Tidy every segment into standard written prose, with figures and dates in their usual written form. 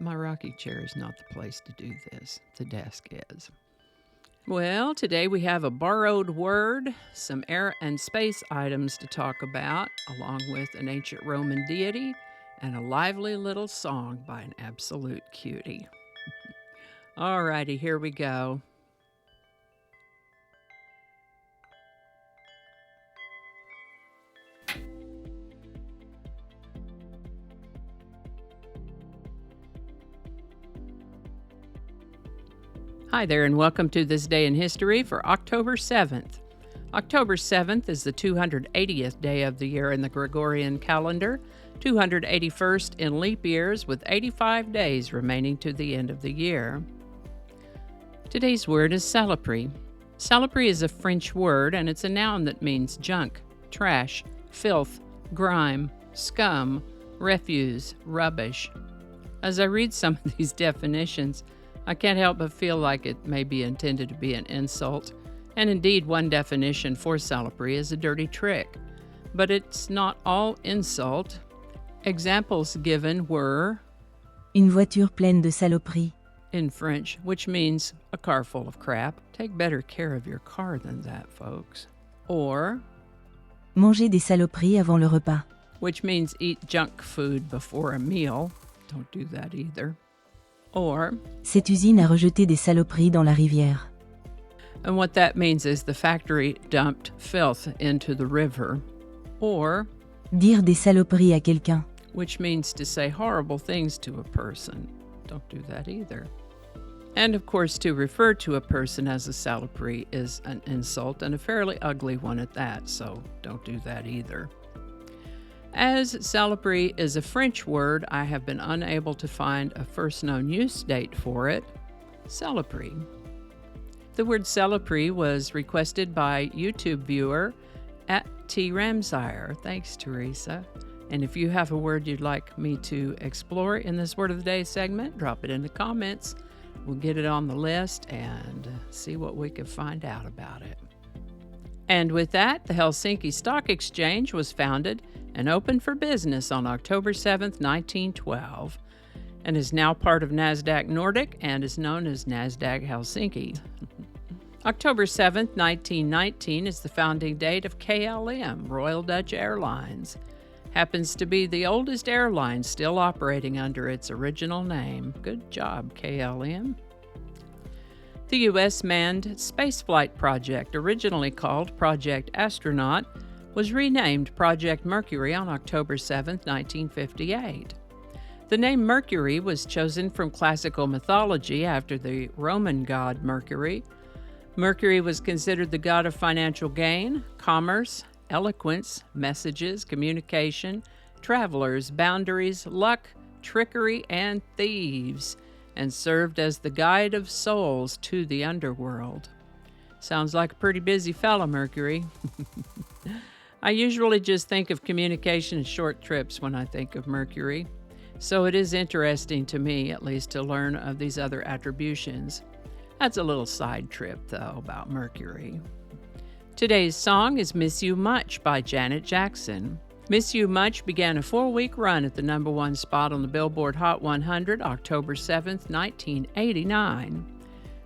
My rocking chair is not the place to do this. The desk is. Well, today we have a borrowed word, some air and space items to talk about, along with an ancient Roman deity and a lively little song by an absolute cutie. Alrighty, here we go. Hi there, and welcome to This Day in History for October 7th. October 7th is the 280th day of the year in the Gregorian calendar, 281st in leap years, with 85 days remaining to the end of the year. Today's word is saloperie. Saloperie is a French word, and it's a noun that means junk, trash, filth, grime, scum, refuse, rubbish. As I read some of these definitions, I can't help but feel like it may be intended to be an insult, and indeed one definition for saloperie is a dirty trick. But it's not all insult. Examples given were Une voiture pleine de saloperies. in French, which means a car full of crap. Take better care of your car than that, folks. Or Manger des saloperies avant le repas. which means eat junk food before a meal. Don't do that either. Or Cette usine a rejeté des saloperies dans la rivière. and what that means is the factory dumped filth into the river. Or Dire des saloperies à quelqu'un. which means to say horrible things to a person. Don't do that either. And of course, to refer to a person as a saloperie is an insult, and a fairly ugly one at that, so don't do that either. As saloperie is a French word, I have been unable to find a first known use date for it. Saloperie. The word saloperie was requested by YouTube viewer at T. Ramsire. Thanks, Teresa. And if you have a word you'd like me to explore in this Word of the Day segment, drop it in the comments. We'll get it on the list and see what we can find out about it. And with that, the Helsinki Stock Exchange was founded and opened for business on October 7th, 1912, and is now part of NASDAQ Nordic and is known as NASDAQ Helsinki. October 7th, 1919 is the founding date of KLM, Royal Dutch Airlines. Happens to be the oldest airline still operating under its original name. Good job, KLM. The U.S. manned spaceflight project, originally called Project Astronaut, was renamed Project Mercury on October 7, 1958. The name Mercury was chosen from classical mythology after the Roman god Mercury. Mercury was considered the god of financial gain, commerce, eloquence, messages, communication, travelers, boundaries, luck, trickery, and thieves, and served as the guide of souls to the underworld. Sounds like a pretty busy fella, Mercury. I usually just think of communication and short trips when I think of Mercury, so it is interesting to me, at least, to learn of these other attributions. That's a little side trip, though, about Mercury. Today's song is Miss You Much by Janet Jackson. Miss You Much began a 4-week run at the #1 spot on the Billboard Hot 100 October 7th, 1989.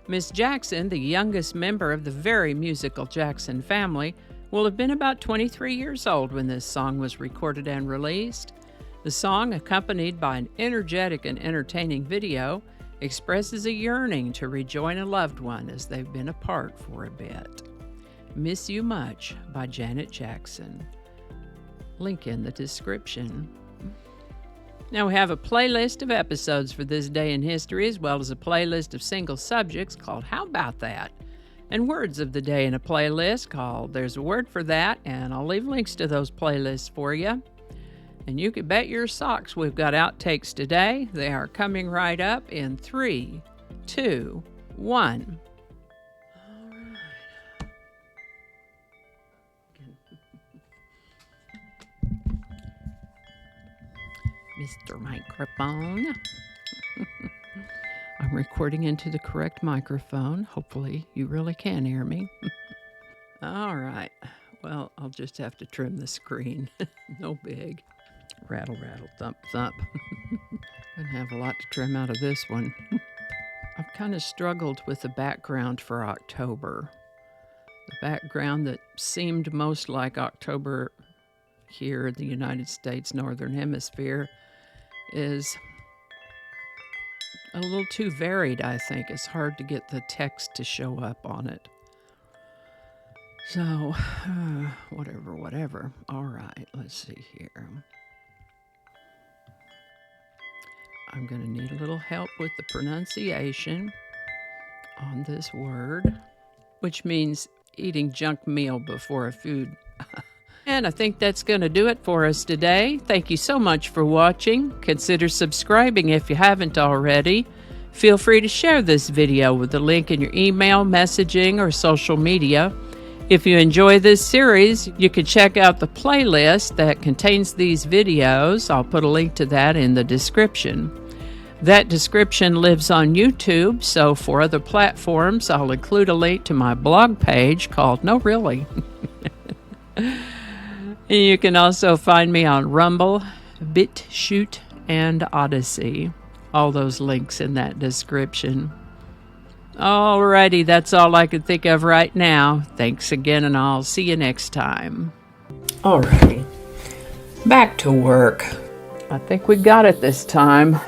Miss Jackson, the youngest member of the very musical Jackson family, will have been about 23 years old when this song was recorded and released. The song, accompanied by an energetic and entertaining video, expresses a yearning to rejoin a loved one as they've been apart for a bit. Miss You Much by Janet Jackson. Link in the description. Now we have a playlist of episodes for this day in history, as well as a playlist of single subjects called How About That? And words of the day in a playlist called There's a Word for That, and I'll leave links to those playlists for you. And you can bet your socks we've got outtakes today. They are coming right up in 3, 2, 1. Mr. Microphone. I'm recording into the correct microphone. Hopefully you really can hear me. All right. Well, I'll just have to trim the screen. No big. Rattle, rattle, thump, thump. Gonna have a lot to trim out of this one. I've kind of struggled with the background for October. The background that seemed most like October here in the United States, Northern Hemisphere, is a little too varied, I think. It's hard to get the text to show up on it. So, whatever. All right, let's see here. I'm going to need a little help with the pronunciation on this word, which means eating junk meal before a food. And I think that's going to do it for us today. Thank you so much for watching. Consider subscribing if you haven't already. Feel free to share this video with the link in your email, messaging, or social media. If you enjoy this series, you can check out the playlist that contains these videos. I'll put a link to that in the description. That description lives on YouTube, so for other platforms, I'll include a link to my blog page called No Really. You can also find me on Rumble, BitChute, and Odyssey. All those links in that description. Alrighty, that's all I can think of right now. Thanks again, and I'll see you next time. Alrighty, back to work. I think we got it this time.